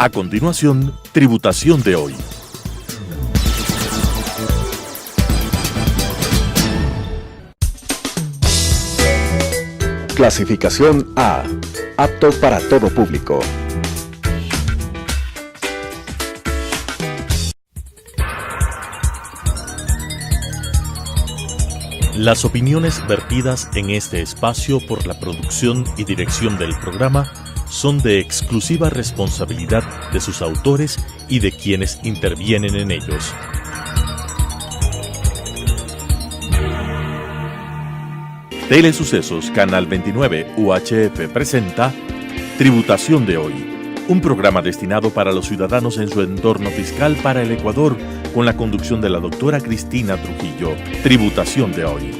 A continuación, Tributación de hoy. Clasificación A. Apto para todo público. Las opiniones vertidas en este espacio por la producción y dirección del programa son de exclusiva responsabilidad de sus autores y de quienes intervienen en ellos. Telesucesos Canal 29 UHF presenta Tributación de hoy, un programa destinado para los ciudadanos en su entorno fiscal para el Ecuador, con la conducción de la doctora Cristina Trujillo. Tributación de hoy.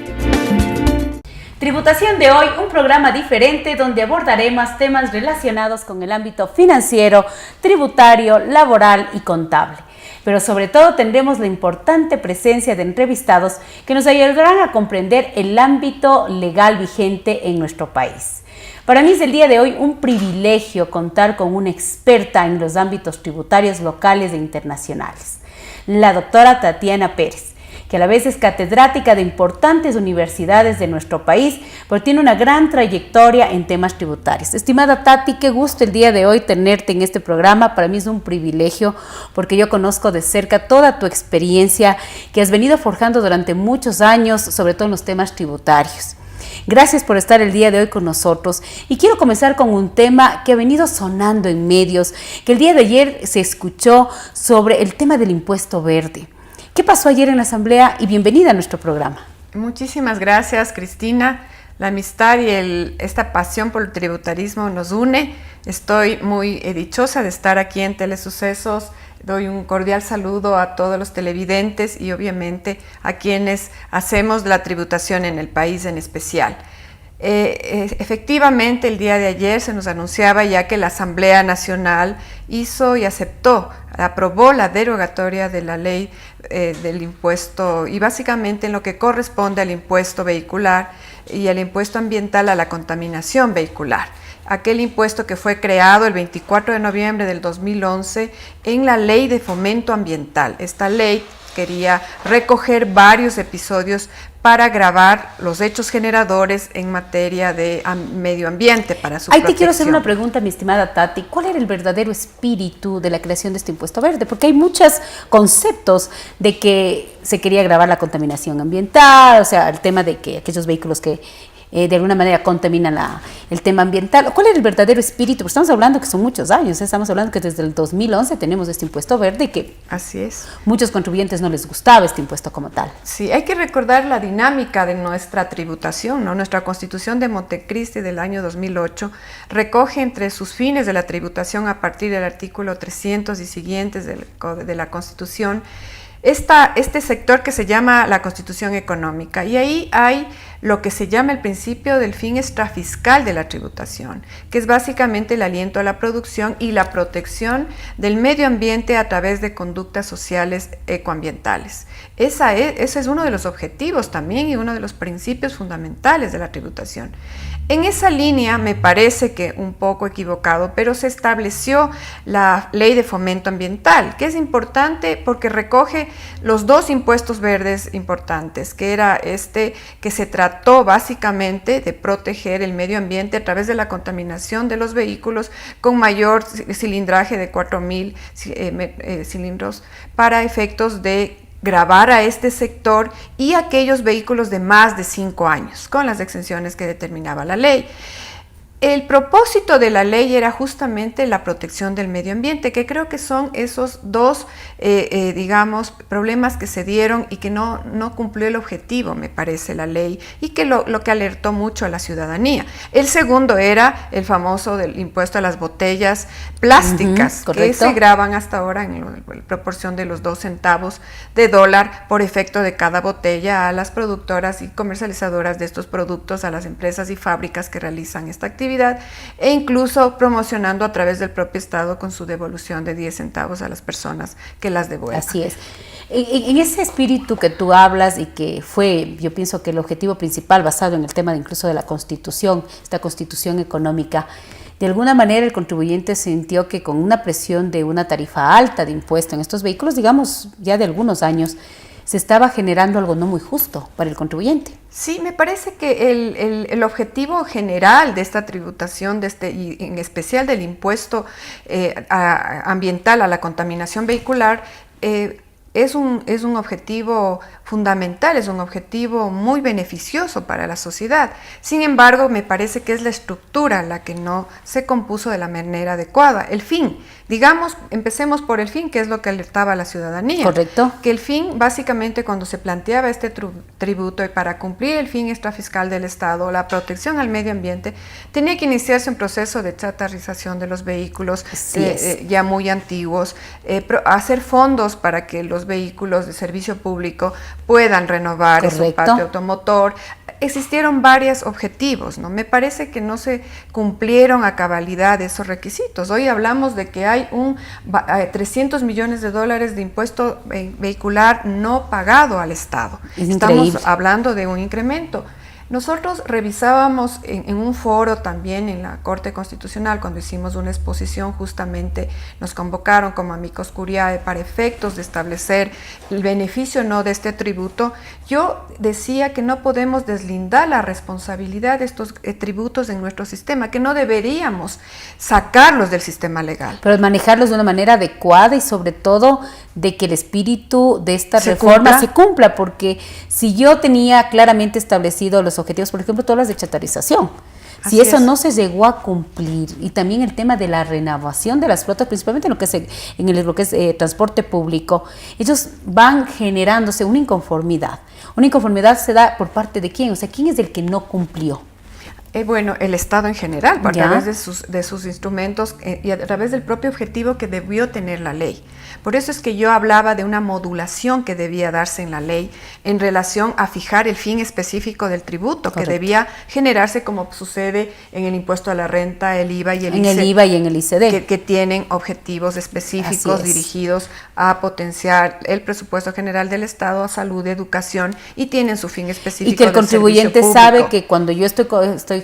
Tributación de hoy, un programa diferente donde abordaremos temas relacionados con el ámbito financiero, tributario, laboral y contable. Pero sobre todo tendremos la importante presencia de entrevistados que nos ayudarán a comprender el ámbito legal vigente en nuestro país. Para mí es el día de hoy un privilegio contar con una experta en los ámbitos tributarios locales e internacionales, la doctora Tatiana Pérez, que a la vez es catedrática de importantes universidades de nuestro país, pero tiene una gran trayectoria en temas tributarios. Estimada Tati, qué gusto el día de hoy tenerte en este programa. Para mí es un privilegio porque yo conozco de cerca toda tu experiencia que has venido forjando durante muchos años, sobre todo en los temas tributarios. Gracias por estar el día de hoy con nosotros y quiero comenzar con un tema que ha venido sonando en medios, que el día de ayer se escuchó sobre el tema del impuesto verde. ¿Qué pasó ayer en la Asamblea? Y bienvenida a nuestro programa. Muchísimas gracias, Cristina. La amistad y esta pasión por el tributarismo nos une. Estoy muy dichosa de estar aquí en Telesucesos. Doy un cordial saludo a todos los televidentes y obviamente a quienes hacemos la tributación en el país en especial. Efectivamente, el día de ayer se nos anunciaba ya que la Asamblea Nacional hizo y aprobó la derogatoria de la ley del impuesto y básicamente en lo que corresponde al impuesto vehicular y al impuesto ambiental a la contaminación vehicular. Aquel impuesto que fue creado el 24 de noviembre del 2011 en la Ley de Fomento Ambiental. Esta ley quería recoger varios episodios para gravar los hechos generadores en materia de medio ambiente para su protección. Ahí te quiero hacer una pregunta, mi estimada Tati. ¿Cuál era el verdadero espíritu de la creación de este impuesto verde? Porque hay muchos conceptos de que se quería gravar la contaminación ambiental, o sea, el tema de que aquellos vehículos que de alguna manera contaminan el tema ambiental. ¿Cuál era el verdadero espíritu? Porque estamos hablando que son muchos años, estamos hablando que desde el 2011 tenemos este impuesto verde y que así es, muchos contribuyentes no les gustaba este impuesto como tal. Sí, hay que recordar la dinámica de nuestra tributación, ¿no? Nuestra Constitución de Montecristi del año 2008 recoge entre sus fines de la tributación a partir del artículo 300 y siguientes de la Constitución este sector que se llama la Constitución Económica, y ahí hay lo que se llama el principio del fin extrafiscal de la tributación, que es básicamente el aliento a la producción y la protección del medio ambiente a través de conductas sociales ecoambientales. Ese es uno de los objetivos también y uno de los principios fundamentales de la tributación. En esa línea me parece que un poco equivocado, pero se estableció la Ley de Fomento Ambiental, que es importante porque recoge los dos impuestos verdes importantes, que era que se trató básicamente de proteger el medio ambiente a través de la contaminación de los vehículos con mayor cilindraje de 4.000 cilindros para efectos de gravar a este sector y aquellos vehículos de más de 5 años, con las exenciones que determinaba la ley. El propósito de la ley era justamente la protección del medio ambiente, que creo que son esos dos, digamos, problemas que se dieron y que no cumplió el objetivo, me parece, la ley, y que lo que alertó mucho a la ciudadanía. El segundo era el famoso del impuesto a las botellas plásticas, que se graban hasta ahora en proporción de los 2 centavos de dólar por efecto de cada botella a las productoras y comercializadoras de estos productos, a las empresas y fábricas que realizan esta actividad, e incluso promocionando a través del propio Estado con su devolución de 10 centavos a las personas que las devuelvan. Así es. En ese espíritu que tú hablas y que fue, yo pienso que el objetivo principal basado en el tema de incluso de la Constitución, esta Constitución económica, de alguna manera el contribuyente sintió que con una presión de una tarifa alta de impuesto en estos vehículos, digamos ya de algunos años, se estaba generando algo no muy justo para el contribuyente. Sí, me parece que el objetivo general de esta tributación, y en especial del impuesto ambiental a la contaminación vehicular, es un objetivo fundamental, es un objetivo muy beneficioso para la sociedad. Sin embargo, me parece que es la estructura la que no se compuso de la manera adecuada. El fin, digamos, empecemos por el fin, que es lo que alertaba a la ciudadanía. Correcto. Que el fin, básicamente, cuando se planteaba este tributo y para cumplir el fin extrafiscal del Estado, la protección al medio ambiente, tenía que iniciarse un proceso de chatarrización de los vehículos ya muy antiguos, hacer fondos para que los vehículos de servicio público puedan renovar su parque automotor. Existieron varios objetivos, ¿no? Me parece que no se cumplieron a cabalidad esos requisitos. Hoy hablamos de que hay 300 millones de dólares de impuesto vehicular no pagado al Estado. Estamos hablando de un incremento. Nosotros revisábamos en un foro también en la Corte Constitucional, cuando hicimos una exposición, justamente nos convocaron como amicus curiae para efectos de establecer el beneficio o no de este tributo. Yo decía que no podemos deslindar la responsabilidad de estos tributos en nuestro sistema, que no deberíamos sacarlos del sistema legal. Pero manejarlos de una manera adecuada y sobre todo de que el espíritu de esta reforma se cumpla, porque si yo tenía claramente establecido los objetivos, por ejemplo, todas las de chatarización, si eso no se llegó a cumplir, y también el tema de la renovación de las flotas, principalmente en lo que es transporte público, ellos van generándose una inconformidad. Una inconformidad se da por parte de quién, o sea, ¿quién es el que no cumplió? Bueno, el Estado en general, a través de sus instrumentos y a través del propio objetivo que debió tener la ley. Por eso es que yo hablaba de una modulación que debía darse en la ley en relación a fijar el fin específico del tributo, que debía generarse como sucede en el impuesto a la renta, el IVA y el ICD, que tienen objetivos específicos dirigidos a potenciar el presupuesto general del Estado a salud, educación, y tienen su fin específico. Y que el contribuyente sabe que cuando yo estoy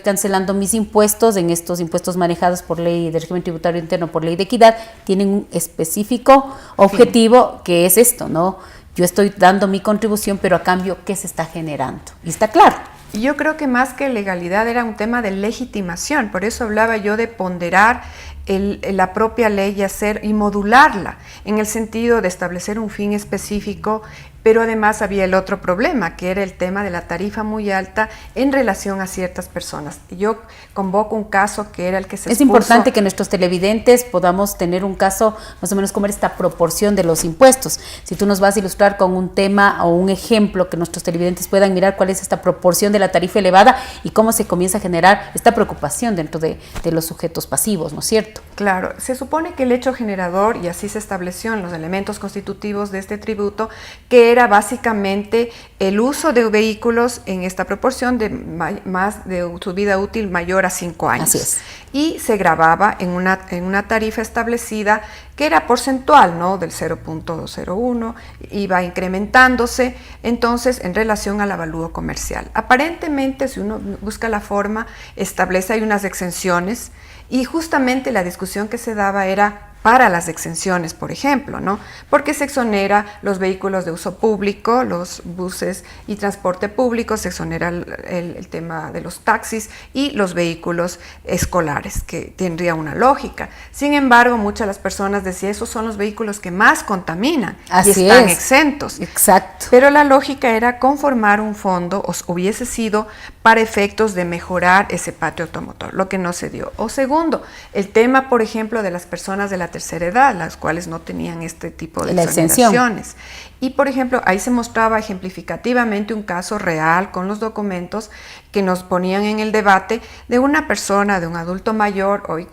cancelando mis impuestos, en estos impuestos manejados por ley de régimen tributario interno, por ley de equidad, tienen un específico objetivo que es esto, ¿no? Yo estoy dando mi contribución, pero a cambio, ¿qué se está generando? Y está claro. Y yo creo que más que legalidad era un tema de legitimación, por eso hablaba yo de ponderar la propia ley y modularla, en el sentido de establecer un fin específico, pero además había el otro problema, que era el tema de la tarifa muy alta en relación a ciertas personas. Yo convoco un caso que era el que se expuso. Es importante que nuestros televidentes podamos tener un caso más o menos como esta proporción de los impuestos. Si tú nos vas a ilustrar con un tema o un ejemplo que nuestros televidentes puedan mirar cuál es esta proporción de la tarifa elevada y cómo se comienza a generar esta preocupación dentro de los sujetos pasivos, ¿no es cierto? Claro, se supone que el hecho generador, y así se estableció en los elementos constitutivos de este tributo, que era básicamente el uso de vehículos en esta proporción de más de su vida útil mayor a 5 años. Así es. Y se gravaba en una tarifa establecida que era porcentual, ¿no? Del 0.01, iba incrementándose, entonces, en relación al avalúo comercial. Aparentemente, si uno busca la forma, hay unas exenciones, y justamente la discusión que se daba era para las exenciones, por ejemplo, ¿no? Porque se exonera los vehículos de uso público, los buses y transporte público, se exonera el tema de los taxis y los vehículos escolares, que tendría una lógica. Sin embargo, muchas de las personas decían, esos son los vehículos que más contaminan y están exentos. Exacto. Pero la lógica era conformar un fondo, hubiese sido para efectos de mejorar ese patio automotor, lo que no se dio. O segundo, el tema, por ejemplo, de las personas de la tercera edad, las cuales no tenían este tipo de exoneraciones. Y, por ejemplo, ahí se mostraba ejemplificativamente un caso real con los documentos que nos ponían en el debate de una persona, de un adulto mayor, hoy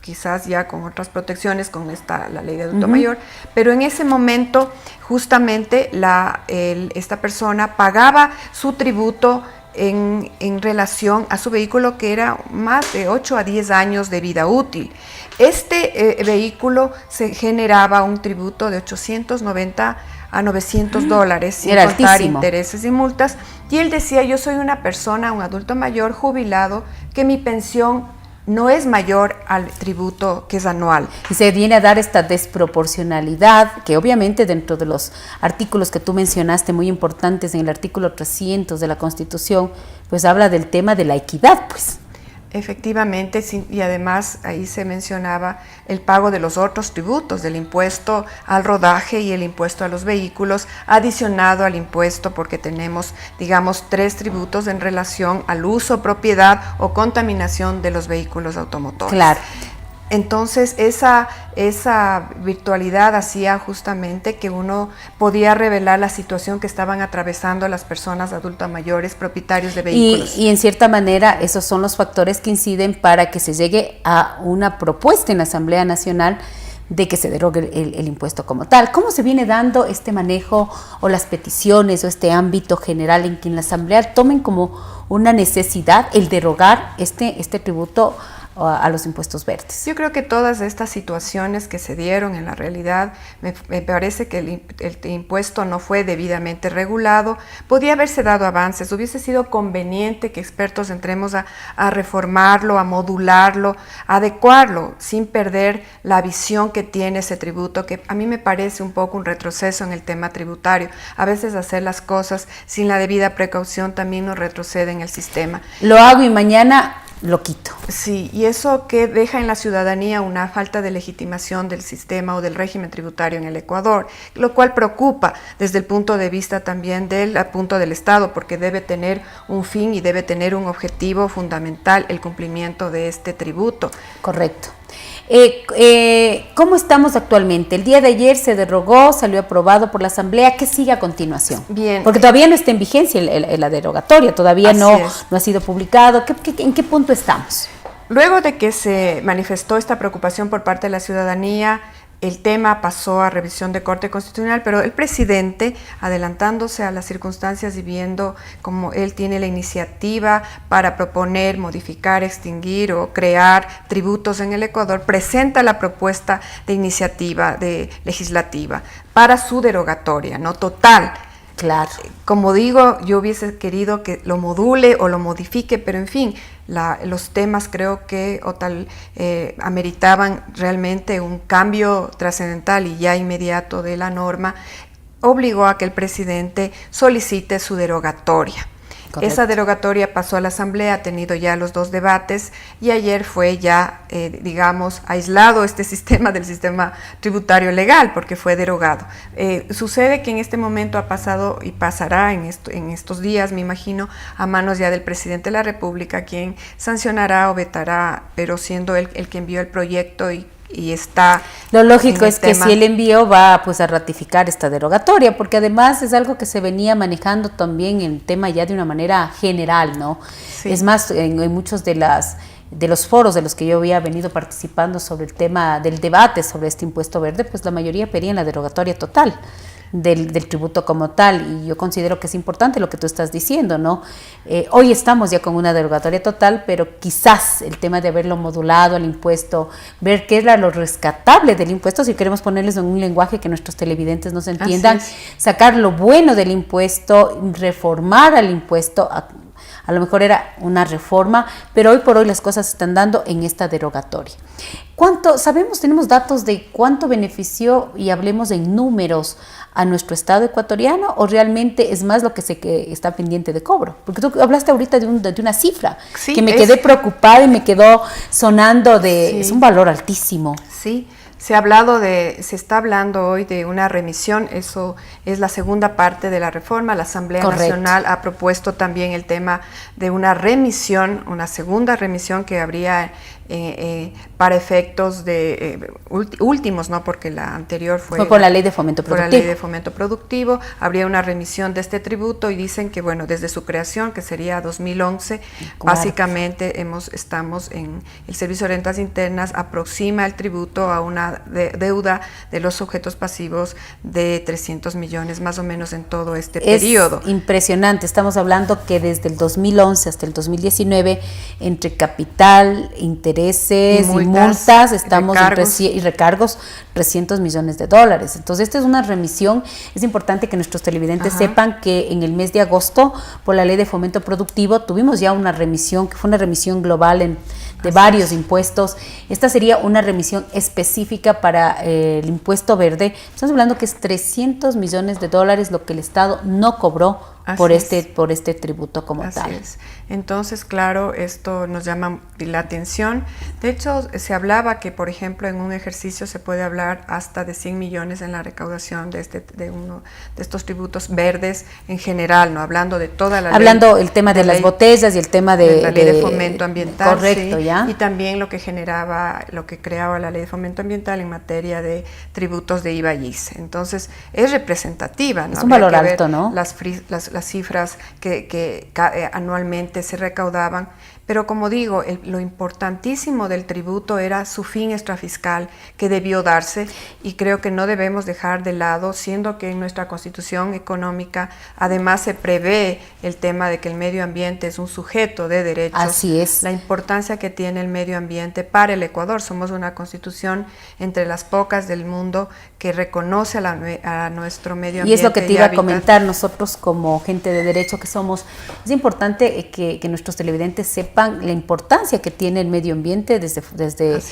quizás ya con otras protecciones, con la ley de adulto mayor, pero en ese momento justamente esta persona pagaba su tributo en relación a su vehículo, que era más de 8 a 10 años de vida útil. Este vehículo se generaba un tributo de 890 a 900 dólares, sin contar intereses y multas, y él decía, yo soy una persona, un adulto mayor jubilado, que mi pensión no es mayor al tributo que es anual. Y se viene a dar esta desproporcionalidad, que obviamente dentro de los artículos que tú mencionaste, muy importantes, en el artículo 300 de la Constitución, pues habla del tema de la equidad, pues. Efectivamente, y además ahí se mencionaba el pago de los otros tributos, del impuesto al rodaje y el impuesto a los vehículos, adicionado al impuesto, porque tenemos, digamos, 3 tributos en relación al uso, propiedad o contaminación de los vehículos automotores. Claro. Entonces, esa virtualidad hacía justamente que uno podía revelar la situación que estaban atravesando las personas adultas mayores propietarios de vehículos. Y en cierta manera, esos son los factores que inciden para que se llegue a una propuesta en la Asamblea Nacional de que se derogue el impuesto como tal. ¿Cómo se viene dando este manejo o las peticiones o este ámbito general en que en la Asamblea tomen como una necesidad el derogar este tributo a los impuestos verdes? Yo creo que todas estas situaciones que se dieron en la realidad, me parece que el impuesto no fue debidamente regulado, podía haberse dado avances, hubiese sido conveniente que expertos entremos a reformarlo, a modularlo, a adecuarlo, sin perder la visión que tiene ese tributo, que a mí me parece un poco un retroceso en el tema tributario. A veces hacer las cosas sin la debida precaución también nos retrocede en el sistema. Lo hago y mañana lo quito. Sí, y eso que deja en la ciudadanía una falta de legitimación del sistema o del régimen tributario en el Ecuador, lo cual preocupa desde el punto de vista también del punto del Estado, porque debe tener un fin y debe tener un objetivo fundamental, el cumplimiento de este tributo. Correcto. ¿Cómo estamos actualmente? El día de ayer se derogó, salió aprobado por la Asamblea. ¿Qué sigue a continuación? Bien. Porque todavía no está en vigencia la derogatoria, todavía no ha sido publicado. ¿En qué punto estamos? Luego de que se manifestó esta preocupación por parte de la ciudadanía, el tema pasó a revisión de Corte Constitucional, pero el presidente, adelantándose a las circunstancias y viendo cómo él tiene la iniciativa para proponer, modificar, extinguir o crear tributos en el Ecuador, presenta la propuesta de iniciativa legislativa para su derogatoria, ¿no? Total. Claro. Como digo, yo hubiese querido que lo module o lo modifique, pero en fin, los temas creo que ameritaban realmente un cambio trascendental y ya inmediato de la norma, obligó a que el presidente solicite su derogatoria. Correcto. Esa derogatoria pasó a la Asamblea, ha tenido ya los 2 debates y ayer fue ya, digamos, aislado este sistema del sistema tributario legal porque fue derogado. Sucede que en este momento ha pasado y pasará en estos días, me imagino, a manos ya del presidente de la República, quien sancionará o vetará, pero siendo él el que envió el proyecto y está. Lo lógico es que si él envió va pues a ratificar esta derogatoria, porque además es algo que se venía manejando también en el tema ya de una manera general, ¿no? Sí. Es más, en muchos de los foros de los que yo había venido participando sobre el tema del debate sobre este impuesto verde, pues la mayoría pedían la derogatoria total del tributo como tal, y yo considero que es importante lo que tú estás diciendo, ¿no? Hoy estamos ya con una derogatoria total, pero quizás el tema de haberlo modulado el impuesto, ver qué era lo rescatable del impuesto, si queremos ponerles en un lenguaje que nuestros televidentes nos entiendan, sacar lo bueno del impuesto, reformar al impuesto. A lo mejor era una reforma, pero hoy por hoy las cosas se están dando en esta derogatoria. Tenemos datos de cuánto benefició, y hablemos en números, a nuestro Estado ecuatoriano, o realmente es más lo que está pendiente de cobro? Porque tú hablaste ahorita de una cifra, sí, que me quedé preocupada y me quedó sonando sí. Es un valor altísimo. Sí. Se está hablando hoy de una remisión, eso es la segunda parte de la reforma. La Asamblea Correcto. Nacional ha propuesto también el tema de una remisión, una segunda remisión que habría para efectos de últimos, ¿no? Porque la anterior fue por la Ley de Fomento Productivo. Por la Ley de Fomento Productivo, habría una remisión de este tributo y dicen que, bueno, desde su creación, que sería 2011, claro. Básicamente estamos en el Servicio de Rentas Internas, aproxima el tributo a una deuda de los sujetos pasivos de 300 millones más o menos en todo este periodo. Es impresionante, estamos hablando que desde el 2011 hasta el 2019, entre capital, interés intereses y multas estamos y recargos 300 millones de dólares. Entonces, esta es una remisión. Es importante que nuestros televidentes sepan que en el mes de agosto, por la Ley de Fomento Productivo, tuvimos ya una remisión, que fue una remisión global de varios impuestos. Esta sería una remisión específica para el impuesto verde. Estamos hablando que es 300 millones de dólares lo que el Estado no cobró por este tributo como tal. Así es. Entonces, claro, esto nos llama la atención. De hecho, se hablaba que, por ejemplo, en un ejercicio se puede hablar hasta de 100 millones en la recaudación de uno de estos tributos verdes en general, ¿no? Hablando de toda la Hablando ley, el tema de las botellas y el tema de la ley de fomento ambiental. Correcto, sí, ya. Y también lo que creaba la ley de fomento ambiental en materia de tributos de IVA y ICE. Entonces, es representativa, ¿no? Es un valor alto, ¿no? Las cifras que anualmente se recaudaban, pero como digo, lo importantísimo del tributo era su fin extrafiscal que debió darse, y creo que no debemos dejar de lado, siendo que en nuestra Constitución económica además se prevé el tema de que el medio ambiente es un sujeto de derechos. Así es. La importancia que tiene el medio ambiente para el Ecuador. Somos una Constitución entre las pocas del mundo que reconoce a nuestro medio ambiente. Y es lo que te iba a comentar, nosotros como gente de derecho que somos, es importante que nuestros televidentes sepan la importancia que tiene el medio ambiente desde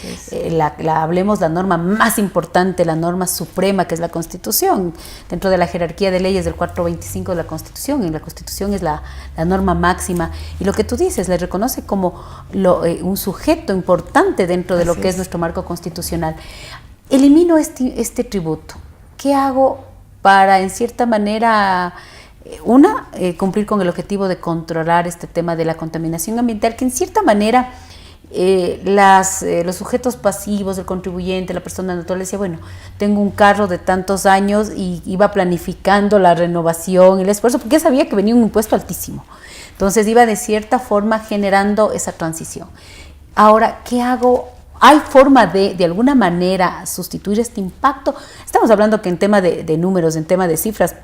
hablemos la norma más importante, la norma suprema, que es la Constitución, dentro de la jerarquía de leyes del 425 de la Constitución. En la Constitución es la norma máxima, y lo que tú dices, le reconoce como un sujeto importante dentro de lo que es nuestro marco constitucional. Elimino este tributo. ¿Qué hago para, en cierta manera, cumplir con el objetivo de controlar este tema de la contaminación ambiental, que en cierta manera los sujetos pasivos, el contribuyente, la persona natural, decía, bueno, tengo un carro de tantos años y iba planificando la renovación, el esfuerzo, porque ya sabía que venía un impuesto altísimo. Entonces iba de cierta forma generando esa transición. Ahora, ¿qué hago? ¿Hay forma de alguna manera sustituir este impacto? Estamos hablando que en tema de números, en tema de cifras,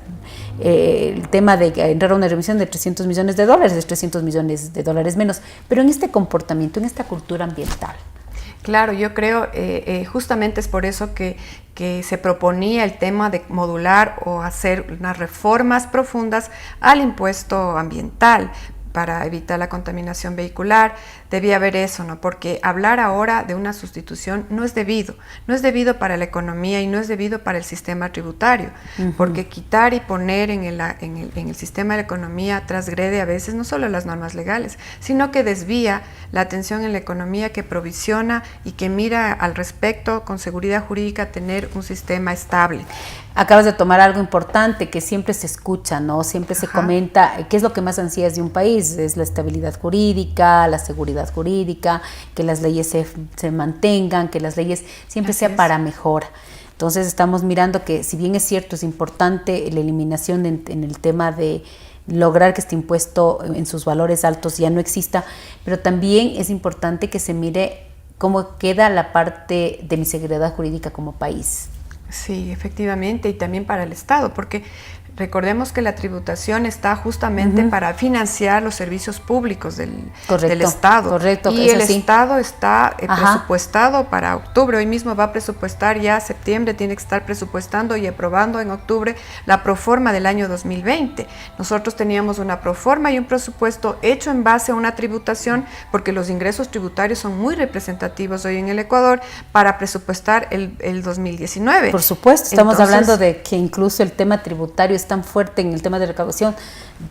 el tema de entrar a una remisión de 300 millones de dólares es 300 millones de dólares menos, pero en este comportamiento, en esta cultura ambiental. Claro, yo creo justamente es por eso que se proponía el tema de modular o hacer unas reformas profundas al impuesto ambiental para evitar la contaminación vehicular. Debía haber eso, ¿no? Porque hablar ahora de una sustitución no es debido para la economía y no es debido para el sistema tributario, porque quitar y poner en el sistema de la economía transgrede a veces no solo las normas legales, sino que desvía la atención en la economía, que provisiona y que mira al respecto con seguridad jurídica tener un sistema estable. Acabas de tomar algo importante que siempre se escucha, ¿no? Siempre se comenta, ¿qué es lo que más ansías de un país? Es la estabilidad jurídica, la seguridad jurídica, que las leyes se mantengan, que las leyes siempre sea para mejora. Entonces estamos mirando que, si bien es cierto, es importante la eliminación en el tema de lograr que este impuesto en sus valores altos ya no exista, pero también es importante que se mire cómo queda la parte de mi seguridad jurídica como país. Sí, efectivamente, y también para el Estado, porque recordemos que la tributación está justamente para financiar los servicios públicos del Estado. Correcto, y el Estado está presupuestado para octubre. Hoy mismo va a presupuestar, ya septiembre tiene que estar presupuestando y aprobando en octubre la proforma del año 2020. Nosotros teníamos una proforma y un presupuesto hecho en base a una tributación, porque los ingresos tributarios son muy representativos hoy en el Ecuador, para presupuestar el 2019. Por supuesto, estamos hablando de que incluso el tema tributario es tan fuerte en el tema de recaudación.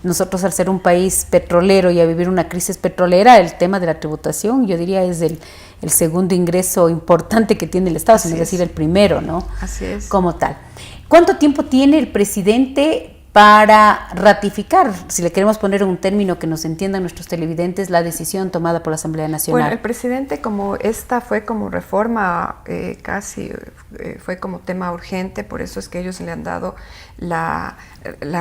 Nosotros, al ser un país petrolero y a vivir una crisis petrolera, el tema de la tributación, yo diría, es el segundo ingreso importante que tiene el Estado, sin decir el primero, ¿no? Así es. Como tal. ¿Cuánto tiempo tiene el presidente para ratificar, si le queremos poner un término que nos entiendan nuestros televidentes, la decisión tomada por la Asamblea Nacional? Bueno, el presidente, como esta fue como reforma, fue como tema urgente, por eso es que ellos le han dado la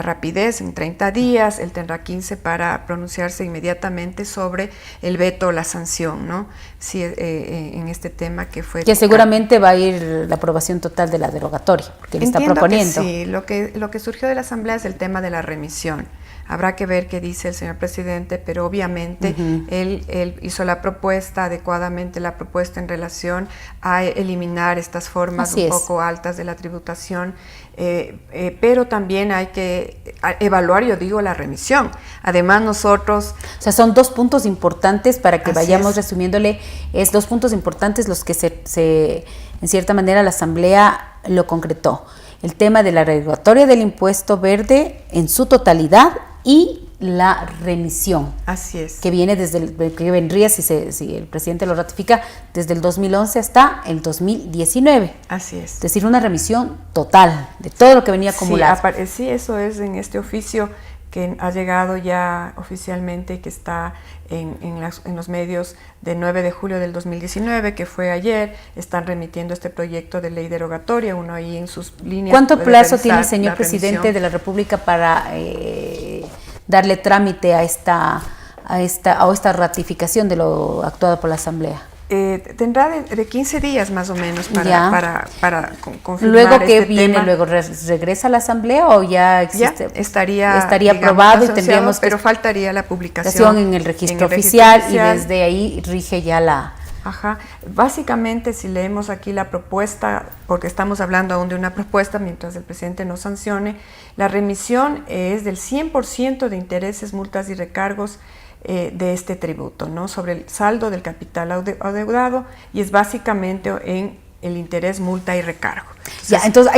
rapidez en 30 días, él tendrá 15 para pronunciarse inmediatamente sobre el veto o la sanción, ¿no? Sí, en este tema que fue... Que seguramente va a ir la aprobación total de la derogatoria, porque él está proponiendo. Sí, lo que surgió de la Asamblea es el tema de la remisión Habrá que ver qué dice el señor presidente, pero obviamente él hizo la propuesta, adecuadamente la propuesta en relación a eliminar estas formas un poco altas de la tributación, pero también hay que evaluar, yo digo, la remisión. Además nosotros... O sea, son 2 puntos importantes para que vayamos resumiéndole, es 2 puntos importantes los que en cierta manera la Asamblea lo concretó. El tema de la revocatoria del impuesto verde en su totalidad y la remisión. Así es. Que viene que vendría, si el presidente lo ratifica, desde el 2011 hasta el 2019. Así es. Es decir, una remisión total de todo lo que venía acumulado. Sí, eso es en este oficio que ha llegado ya oficialmente, que está en los medios de 9 de julio del 2019, que fue ayer. Están remitiendo este proyecto de ley derogatoria, uno ahí en sus líneas. ¿Cuánto plazo tiene el señor presidente de la República para darle trámite a esta ratificación de lo actuado por la Asamblea? Tendrá de 15 días más o menos para confirmar. ¿Luego qué este viene? tema. ¿Luego regresa a la Asamblea o ya existe? Ya estaría aprobado y tendríamos pero faltaría la publicación en el registro oficial y desde ahí rige ya la... Ajá. Básicamente, si leemos aquí la propuesta, porque estamos hablando aún de una propuesta mientras el presidente no sancione, la remisión es del 100% de intereses, multas y recargos de este tributo, ¿no? Sobre el saldo del capital adeudado, y es básicamente en el interés, multa y recargo. Entonces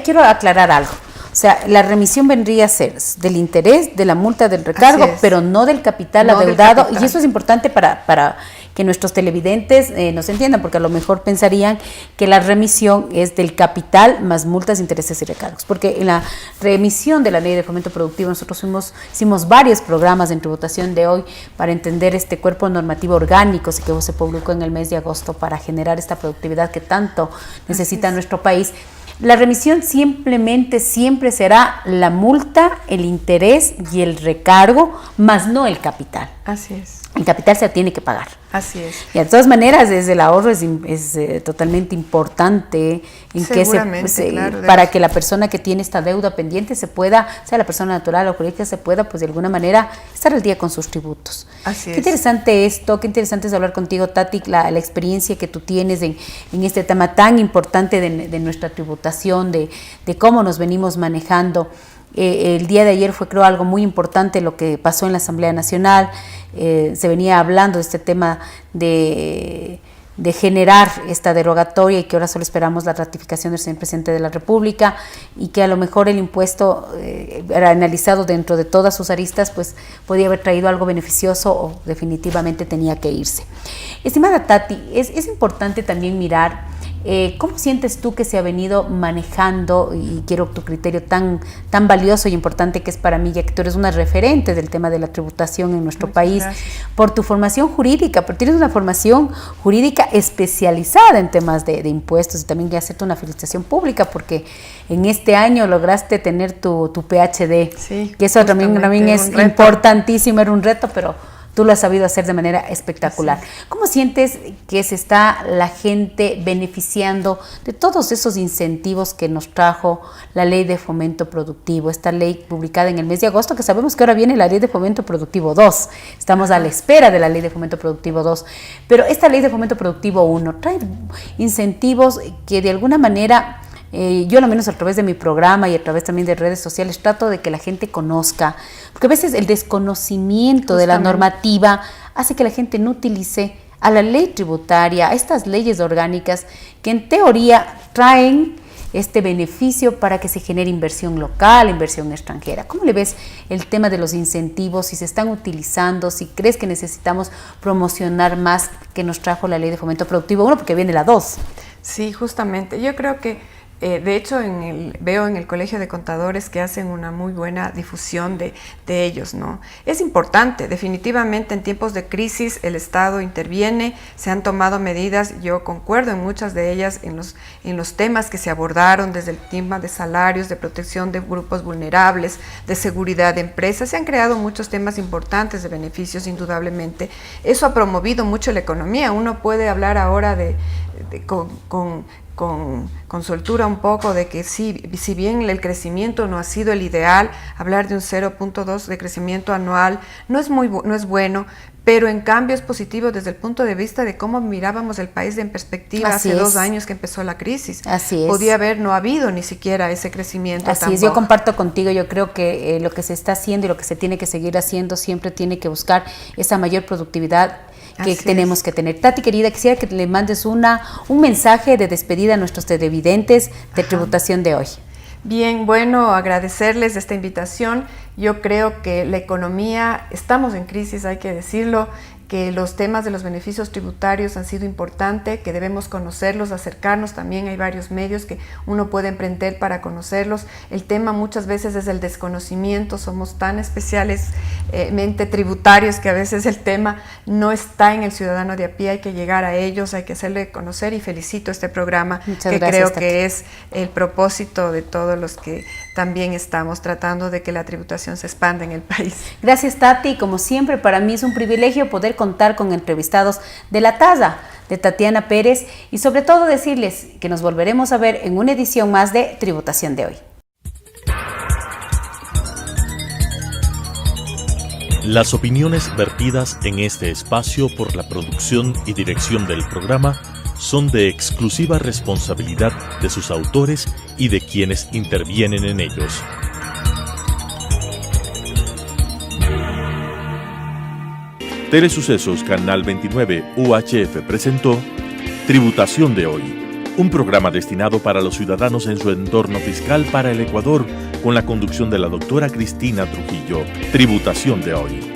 quiero aclarar algo. O sea, la remisión vendría a ser del interés, de la multa, del recargo, pero no del capital adeudado. Y eso es importante para que nuestros televidentes nos entiendan, porque a lo mejor pensarían que la remisión es del capital más multas, intereses y recargos. Porque en la remisión de la Ley de Fomento Productivo nosotros hicimos varios programas en tributación de hoy para entender este cuerpo normativo orgánico que se publicó en el mes de agosto para generar esta productividad que tanto necesita nuestro país. La remisión simplemente siempre será la multa, el interés y el recargo, más no el capital. Así es. El capital se tiene que pagar. Así es. Y de todas maneras, desde el ahorro es totalmente importante en claro, para que la persona que tiene esta deuda pendiente sea la persona natural o jurídica, se pueda, pues de alguna manera, estar al día con sus tributos. Así es. Qué interesante esto, qué interesante es hablar contigo, Tati, la experiencia que tú tienes en este tema tan importante de nuestra tributación, de cómo nos venimos manejando. El día de ayer fue, creo, algo muy importante lo que pasó en la Asamblea Nacional. Se venía hablando de este tema de generar esta derogatoria y que ahora solo esperamos la ratificación del señor presidente de la República, y que a lo mejor el impuesto era analizado dentro de todas sus aristas, pues podía haber traído algo beneficioso o definitivamente tenía que irse. Estimada Tati, es importante también mirar ¿cómo sientes tú que se ha venido manejando, y quiero tu criterio tan valioso y importante que es para mí, ya que tú eres una referente del tema de la tributación en nuestro país, por tu formación jurídica, porque tienes una formación jurídica especializada en temas de impuestos, y también que hacerte una felicitación pública porque en este año lograste tener tu PhD, que eso también es importantísimo, era un reto, pero tú lo has sabido hacer de manera espectacular. Sí. ¿Cómo sientes que se está la gente beneficiando de todos esos incentivos que nos trajo la Ley de Fomento Productivo, esta ley publicada en el mes de agosto, que sabemos que ahora viene la Ley de Fomento Productivo 2, estamos a la espera de la Ley de Fomento Productivo 2, pero esta Ley de Fomento Productivo 1 trae incentivos que de alguna manera... yo al menos a través de mi programa y a través también de redes sociales trato de que la gente conozca, porque a veces el desconocimiento de la normativa hace que la gente no utilice a la ley tributaria, a estas leyes orgánicas que en teoría traen este beneficio para que se genere inversión local, inversión extranjera. ¿Cómo le ves el tema de los incentivos? Si se están utilizando, si crees que necesitamos promocionar más que nos trajo la Ley de Fomento Productivo 1, porque viene la 2. Sí, justamente. Yo creo que de hecho, veo en el Colegio de Contadores que hacen una muy buena difusión de ellos, ¿no? Es importante, definitivamente en tiempos de crisis el Estado interviene, se han tomado medidas, yo concuerdo en muchas de ellas, en los temas que se abordaron, desde el tema de salarios, de protección de grupos vulnerables, de seguridad de empresas, se han creado muchos temas importantes de beneficios, indudablemente. Eso ha promovido mucho la economía. Uno puede hablar ahora con con soltura un poco de que sí, si bien el crecimiento no ha sido el ideal, hablar de un 0.2 de crecimiento anual no es bueno, pero en cambio es positivo desde el punto de vista de cómo mirábamos el país en perspectiva hace 2 años que empezó la crisis. Así es. Podía haber no habido ni siquiera ese crecimiento. Así es, yo comparto contigo, yo creo que lo que se está haciendo y lo que se tiene que seguir haciendo siempre tiene que buscar esa mayor productividad que tenemos que tener. Tati, querida, quisiera que le mandes un mensaje de despedida a nuestros televidentes de Tributación de hoy. Bien, bueno, agradecerles esta invitación. Yo creo que la economía, estamos en crisis, hay que decirlo, que los temas de los beneficios tributarios han sido importantes, que debemos conocerlos, acercarnos también. Hay varios medios que uno puede emprender para conocerlos. El tema muchas veces es el desconocimiento, somos tan especialmente tributarios que a veces el tema no está en el ciudadano de a pie, hay que llegar a ellos, hay que hacerle conocer, y felicito este programa. Muchas que gracias, creo Tati. Que es el propósito de todos los que también estamos tratando de que la tributación se expanda en el país. Gracias, Tati. Como siempre, para mí es un privilegio poder contar con entrevistados de la talla de Tatiana Pérez, y sobre todo decirles que nos volveremos a ver en una edición más de Tributación de hoy. Las opiniones vertidas en este espacio por la producción y dirección del programa son de exclusiva responsabilidad de sus autores y de quienes intervienen en ellos. Telesucesos Canal 29 UHF presentó Tributación de hoy, un programa destinado para los ciudadanos en su entorno fiscal para el Ecuador, con la conducción de la doctora Cristina Trujillo. Tributación de hoy.